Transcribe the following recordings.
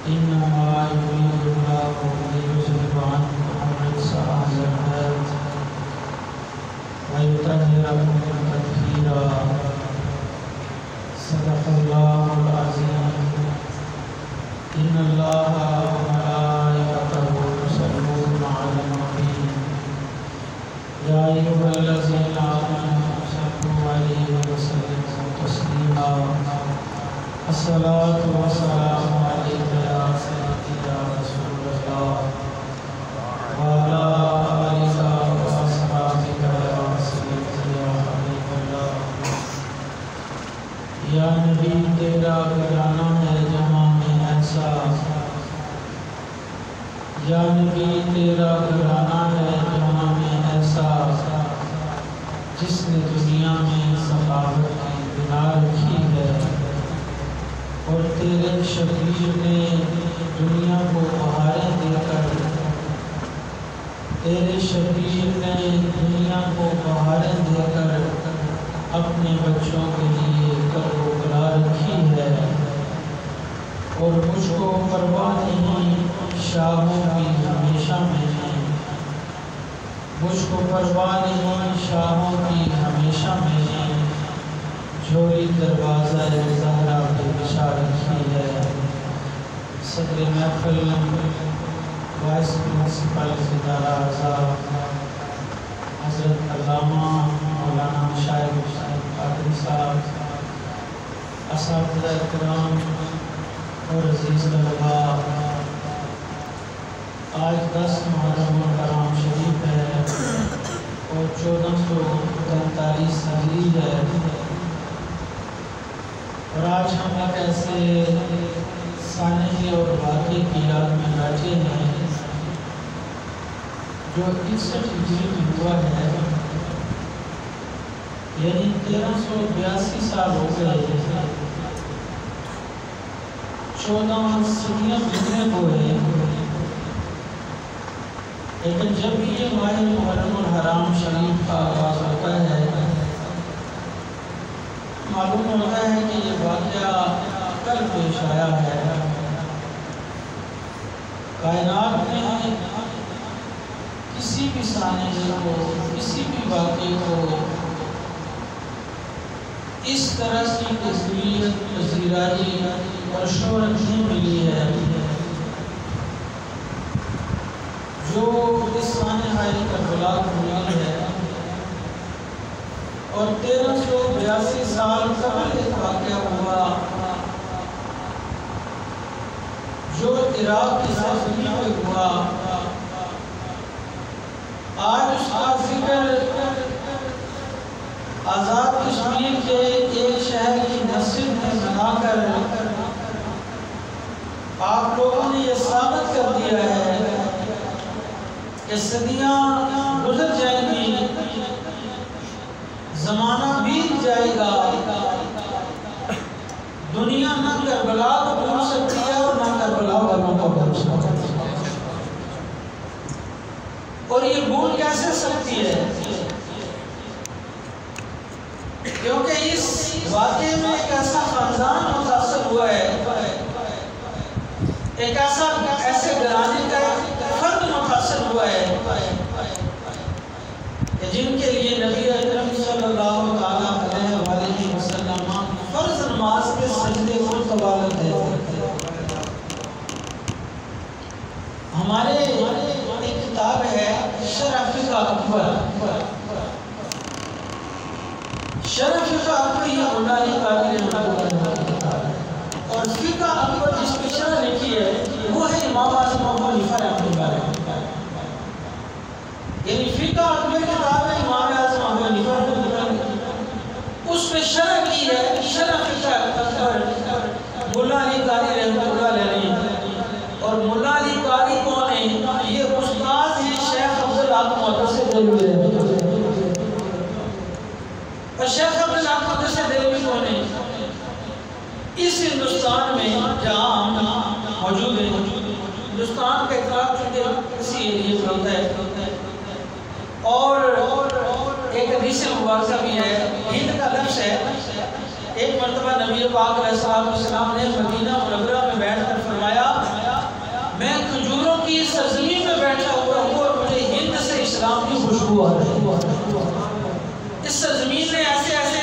إنما يريد الله ليذهب عنكم الرجس أهل البيت ويطهركم تطهيرا. صدق الله العظيم. إن الله وملائكته يصلون على النبي يا أيها الذين آمنوا صلوا عليه وسلموا تسليما. الصلاة والسلام عليك يا سيدي يا رسول الله وعلى آلك وأصحابك يا سيدي يا حبيب الله. یا نبی تیرا گھرانہ ہے جہاں میں ایسا، یا نبی تیرا گھرانہ ہے جہاں میں ایسا، جس نے دنیا میں سخاوت کی بنا رکھی ہے، اور تیرے شبیر نے دنیا کو بہاریں دے کر، تیرے شبیر نے دنیا کو بہاریں دے کر اپنے بچوں کے لیے کرب و بلا رکھی ہے، اور مجھ کو پرواہ نہیں شاہوں کی ہمیشہ میں ہے، مجھ کو پرواہ نہیں شاہوں کی ہمیشہ میں ہے، جھولی دروازہ زہرا پہ بچھا رکھی ہے۔ صدر محفل وائس پرنسپل ادارہ اعضاء حضرت علامہ مولانا شاعر حسین قادری صاحب، اساتذہ کرام اور عزیز طلباء، آج 10 محرم الحرام شریف ہے اور 1443 ہجری ہے، اور آج ہم ایک ایسے سانحے اور واقعے کی یاد میں بیٹھے ہیں جو 61 ہجری میں ہوا ہے، یعنی 1382 سال ہو گئے، 14 صدیاں گزرے ہوئے، لیکن جب بھی یہ ماہ محرم الحرام شریف کا آغاز ہوتا ہے، معلوم ہوتا ہے کہ یہ واقعہ کل پیش آیا ہے۔ کائنات میں کسی بھی سانحے کو، کسی بھی واقعے کو اس طرح کی تسلیت، پذیرائی اور شہرت نہیں ملی ہے جو اس سانحہ کربلا کو ملی ہے، اور 1382 سال قبل ایک واقعہ ہوا جو عراق کی سرزمین میں ہوا۔ آج اس کا ذکر آزاد کشمیر کے ایک شہر کی مسجد میں بنا کر آپ لوگوں نے یہ ثابت کر دیا ہے کہ صدیاں گزر جائیں گی، زمانہ بیت جائے گا، دنیا نہ کربلا کو بھول سکتی ہے اور نہ کربلا والوں کو بھول سکتی ہے، اور یہ بھول کیسے سکتی ہے؟ کیونکہ اس واقعے میں ایک ایسا خاندان متاثر ہوا ہے، ایک ایسے گھرانے کا فرد متاثر ہوا ہے کہ جن کے لیے نبی اکرم صلی اللہ علیہ وسلم فرض نماز کے سجدے کو قبالت ہے۔ ہمارے ایک کتاب ہے شرح فقہ اکبر، شرح فقہ اکبر یہ مولانا قادری رحمۃ اللہ علیہ کی کتاب ہے، اور فقہ اکبر جس کی شرح لکھی ہے وہ ہے امام اعظم ابو حنیفہ رحمۃ اللہ علیہ، یعنی فقہ اکبر کتاب ہے امام اعظم ابو حنیفہ رحمۃ اللہ علیہ، اس پہ شرح کی ہے شرح فقہ اکبر مولانا علی قاری رحمۃ اللہ علیہ، اور مولانا علی قاری کون ہے؟ یہ استاد ہیں شیخ عبدالحق محدث دہلوی رحمۃ اللہ، اور شیخ عبدالحق محدث دہلوی کون ہے؟ اس ہندوستان میں جہاں ہم موجود ہیں، ہندوستان کا اطلاق چونکہ اسی ایریے میں ہوتا ہے، اور ایک حدیث مبارکہ بھی ہے، ہند کا لفظ ہے۔ ایک مرتبہ نبی پاک علیہ السلام نے مدینہ منورہ میں بیٹھ کر فرمایا خوشبو آ رہی ہے۔ اس زمین نے ایسے ایسے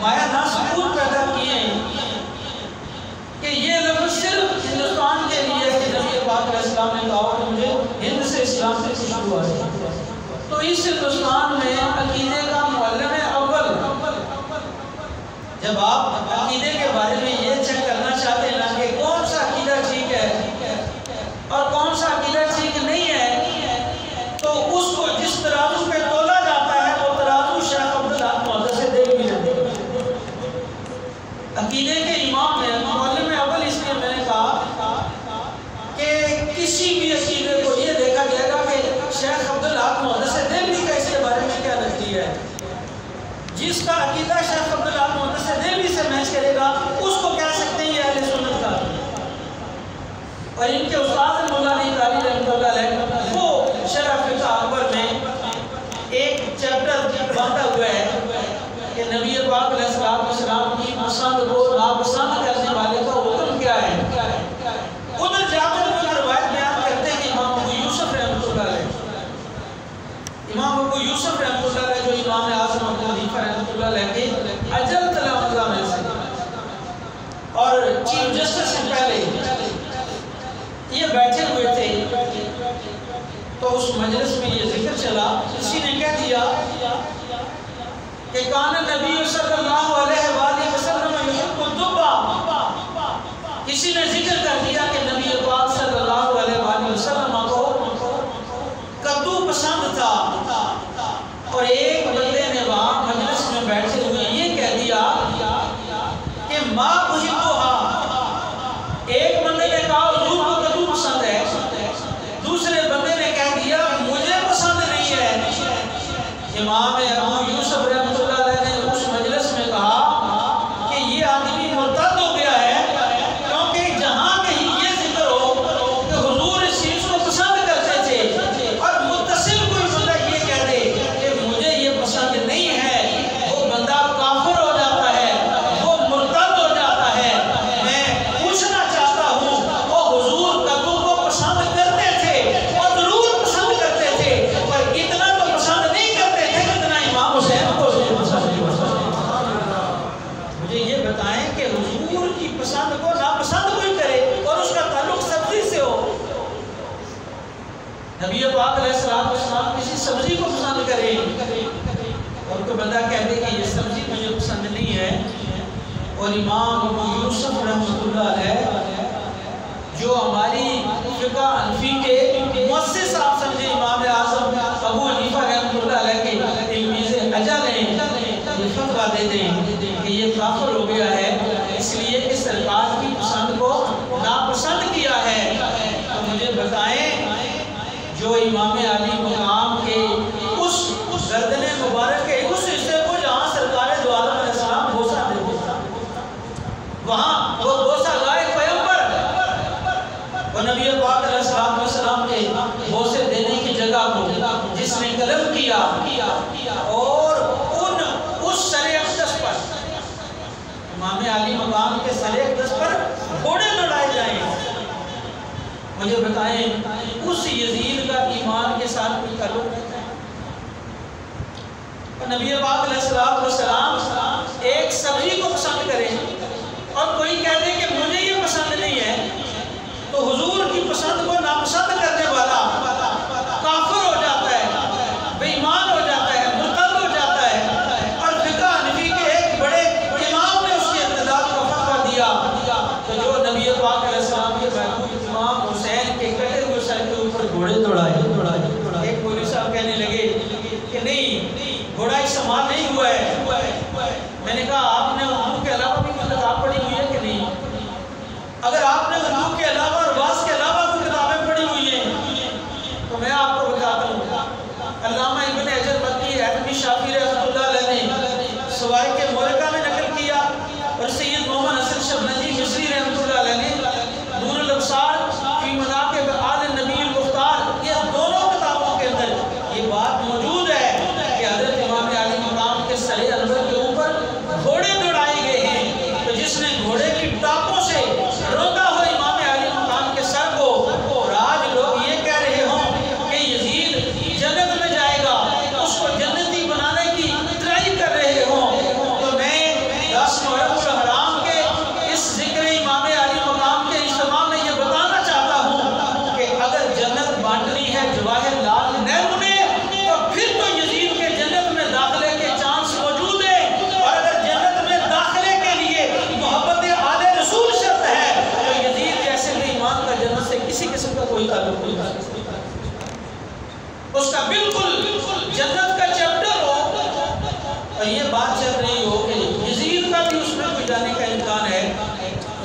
مایا نہ سکون پیدا کیے ہیں کہ یہ لفظ صرف ہندوستان کے لیے ہے کہ نبی پاک علیہ السلام نے کہا کہ مجھے ہند سے اسلام سے خوشبو آ رہی ہے۔ تو اس ہندوستان میں عقیدے کا معلم اول، جب آپ عقیدے کے بارے میں یہ چیک کرنا چاہتے ہیں نا کہ کون سا عقیدہ ٹھیک ہے اور کون سا عقیدہ ٹھیک نہیں ہے، تو اس کو جس ترازو پہ تولا جاتا ہے وہ ترازو شیخ عبدالحق محدث دہلوی رہتے ہیں۔ عقیدے کے امام ہیں، معلم اول اس لیے میں نے کہا کہ کسی بھی عقیدے کو یہ دیکھا جائے گا کہ شیخ عبدالحق محدث دہلوی کا اس کے بارے میں کیا نظریہ ہے۔ جس کا عقیدہ شیخ عبدالحق محدث دہلوی سے میچ کرے گا اس کو کہہ سکتے ہیں یہ اہل سنت کا۔ اور ان کے استاد مولا علی قاری رحمۃ اللہ علیہ وہ شرح فقہ اکبر میں ایک چیپٹر باندھا ہوا ہے کہ نبی پاک علیہ السلام کی پسند کو ناپسند کرنے والے کا حکم کیا ہے۔ ادھر جا کر وہ روایت بیان کرتے ہیں کہ امام ابو یوسف رحمۃ اللہ علیہ، امام ابو یوسف رحمۃ اللہ علیہ جو امام اعظم ابو حنیفہ رحمۃ اللہ علیہ کے اجل تلامذہ میں سے اور چیف جسٹس سے پہلے یہ بیٹھے ہوئے تھے، تو اس مجلس میں یہ ذکر چلا، کسی نے کہہ دیا کہ کان نبی صلی اللہ علیہ وآلہ وسلم یحب الدبا، کسی نے ذکر کر دیا کہ نبی پاک صلی اللہ علیہ وآلہ وسلم کو کدو پسند تھا، اور ایک بندے نے وہاں مجلس میں بیٹھے ہوئے یہ کہہ دیا کہ ما احبھا، ایک بندے نے کہا حضور کو کدو پسند ہے، دوسرے بندے نے کہہ دیا مجھے پسند نہیں ہے۔ امام ابو یوسف رحمۃ اللہ علیہ نے اس مجلس میں کہا کہ یہ آدمی مرتد ہو گیا ہے، کیونکہ جہاں کہیں یہ ذکر ہو کہ حضور اس چیز کو پسند کرتے تھے اور متصل کوئی بندہ یہ کہہ دے کہ مجھے یہ پسند نہیں ہے، وہ بندہ کافر ہو جاتا ہے، وہ مرتد ہو جاتا ہے۔ میں پوچھنا چاہتا ہوں وہ حضور کدو کو پسند کرتے تھے اور ضرور پسند کرتے تھے، پر اتنا تو پسند نہیں کرتے تھے جتنا امام حسین کو پسند کرتے تھے۔ مجھے یہ بتائیں کہ حضور کی پسند کو ناپسند کوئی کرے اور اس کا تعلق سبزی سے ہو، نبی پاک علیہ السلام کسی سبزی کو پسند کرے اور کوئی بندہ کہہ دے کہ یہ سبزی مجھے پسند نہیں ہے، اور امام ابو یوسف رحمۃ اللہ علیہ جو ہماری فقہ حنفی کے مؤسس آپ سمجھے امام اعظم ابو حنیفہ رحمۃ اللہ علیہ کے تلمیذ اجل ہیں، یہ فتویٰ دیتے ہیں کہ یہ کافر ہو گیا ہے اس لیے کہ سرکار کی پسند کو ناپسند کیا ہے۔ تو مجھے بتائیں جو امام علی مقام کے اس گردن مبارک کے اس حصے کو جہاں سرکار دو عالم علیہ السلام بوسہ دیتے تھے، وہاں وہ بوسہ گائے پیغمبر، وہ نبی پاک علیہ السلام کے بوسے دینے کی جگہ کو جس نے قلم کیا اور اس سر اقدس پر امام علی مقام کے سر اقدس پر گھوڑے دوڑائے جائیں، مجھے بتائیں اس یزید کا ایمان کے ساتھ کوئی تعلق ہے؟ نبی پاک علیہ السلام ایک سبزی کو پسند کرے اور کوئی کہہ دے کہ مجھے یہ پسند نہیں ہے، تو حضور کی پسند کو ناپسند کرنے والا کافر ہو جاتا ہے، بے ایمان ہو جاتا ہے، مرتد ہو جاتا ہے۔ اور فقہ حنفی کے ایک بڑے امام نے اس کے ارتداد کا فتویٰ دیا کہ جو نبی پاک علیہ السلام کے محبوب امام حسین کے کٹے ہوئے سر کے اوپر گھوڑے دوڑائے۔ ایک مولوی صاحب کہنے لگے کہ نہیں، گھوڑا استعمال نہیں ہوا ہے۔ میں نے کہا آپ نے اردو کے علاوہ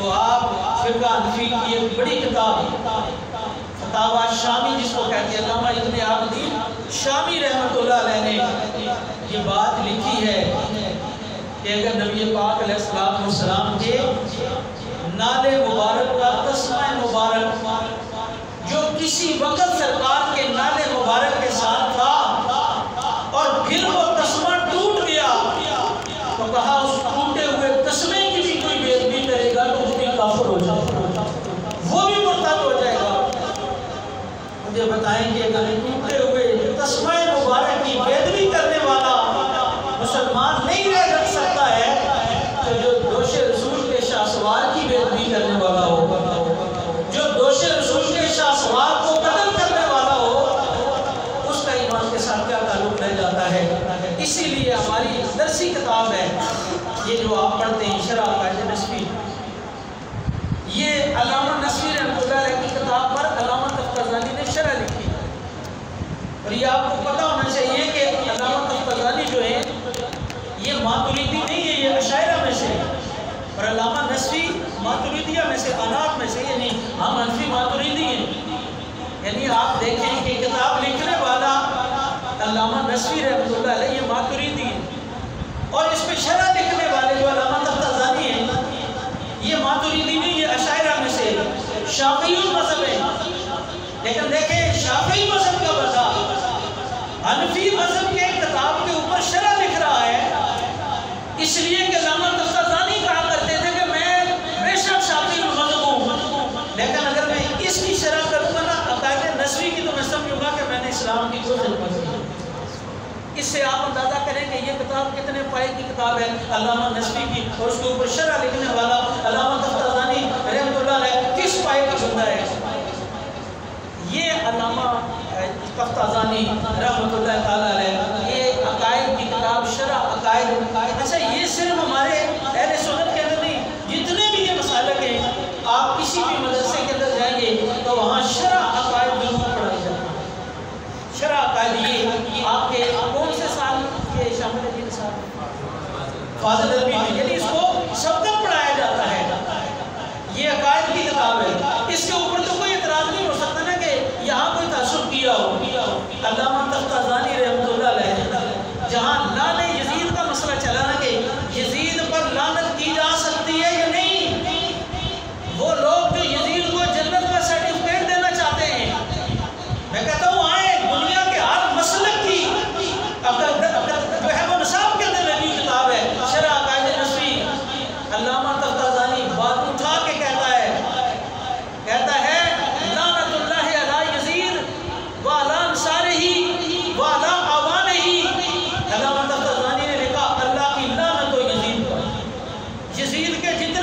تو آپ فرقہ حنفی کی ایک بڑی کتاب فتاوی شامی جس کو کہتے ہیں، علامہ ابن عابدین شامی رحمۃ اللہ علیہ نے یہ بات لکھی ہے کہ اگر نبی پاک علیہ السلام کے نال مبارک کا تسمہ مبارک جو کسی وقت سرکار کے نال مبارک کے ساتھ تھا اور پھر وہ تسمہ ٹوٹ گیا تو کہا اس ٹوٹے ہوئے تسمے کی بھی کوئی بے ادبی کرے گا تو وہ بھی کافر ہو جائے گا، وہ بھی مرتد ہو جائے گا۔ مجھے بتائیں کہ اگر ٹوٹے ہوئے تسمہ مبارک کی بے ادبی کرنے والا مسلمان نہیں رہ سکتا ہے تو جو دوش رسول کے شاہسوار کی بے ادبی کرنے والا ہو، جو دوش رسول کے شاہسوار کو قتل کرنے والا ہو، اس کا ایمان کے ساتھ کیا تعلق رہ جاتا ہے؟ اسی لیے ہماری درسی کتاب ہے یہ جو آپ پڑھتے ہیں شرح عقائد نسبی، یہ علامہ نصفی رحمۃ اللہ علیہ کی کتاب پر علامہ تفتازانی نے شرح لکھی، اور یہ آپ کو پتہ ہونا چاہیے کہ علامہ تفتازانی جو ہے یہ ماتریدی نہیں ہے، یہ اشاعرہ میں سے، اور علامہ نصفی ماتریدیہ میں سے، اناف میں سے، یعنی ہم حنفی ماتریدی ہیں۔ یعنی آپ دیکھیں کہ کتاب لکھنے والا علامہ نصفی رحمۃ اللہ علیہ یہ ماتریدی ہے، اور اس پہ شرح لکھنے والے جو علامہ تفتازانی ہیں یہ ماتریدی نہیں، یہ اشاعرہ میں سے شافعی مذہب ہے۔ لیکن دیکھیں شافعی مذہب کا بندہ حنفی مذہب کے کتاب کے اوپر شرح لکھ رہا ہے، اس لیے کہ علامہ تفتازانی کہا کرتے تھے کہ میں بے شک شافعی مذہب ہوں، لیکن اگر میں اس کی شرح کروں گا نا عقائد نسوی کی تو میں سمجھوں گا کہ میں نے اسلام کی کوئی خدمت کی۔ اس سے آپ اندازہ کریں کہ یہ کتاب کتنے پائے کی کتاب ہے علامہ نسوی کی، اور اس کے اوپر شرح لکھنے والا علامہ تفتازانی رحمۃ اللہ علیہ کس پائے کا بندہ ہے؟ یہ علامہ تفتازانی رحمۃ اللہ تعالیٰ علیہ یہ عقائد کی کتاب شرح عقائد، اچھا یہ صرف ہمارے اہل سنت کے اندر نہیں، جتنے بھی یہ مسالک ہیں آپ کسی بھی مدرسے کے اندر جائیں گے تو وہاں شرح عقائد ضرور پڑھائی جاتی ہے۔ شرح عقائد یہ آپ کے کون سے سال کے شامل ہے؟ فاضل عربی میں، یعنی اس کو سبق پڑھایا جاتا ہے، یہ عقائد کی کتاب ہے، اس کے اوپر تو کوئی اعتراض نہیں ہو سکتا نا کہ یہاں کوئی تعصب کیا ہو۔ علامہ تفتازانی رحمۃ اللہ علیہ جہاں لعن یزید کا مسئلہ چلا نا کہ یزید پر لعنت کی جا سکتی ہے یا نہیں، وہ لوگ جو یزید کو جنت کا سرٹیفکیٹ دینا چاہتے ہیں، میں کہتا ہوں آئے دنیا کے ہر مسلک کی جو ہے وہ نصاب کے اندر لگی کتاب ہے شرح عقائد نسوی۔ علامہ تفتازانی بات اٹھا کے کہتا ہے لعنت اللہ علی یزید وعلی انصارہ وعلی اعوانہ۔ علامہ تفتازانی نے لکھا اللہ کی لعنت ہو یزید پر، یزید کے جتنے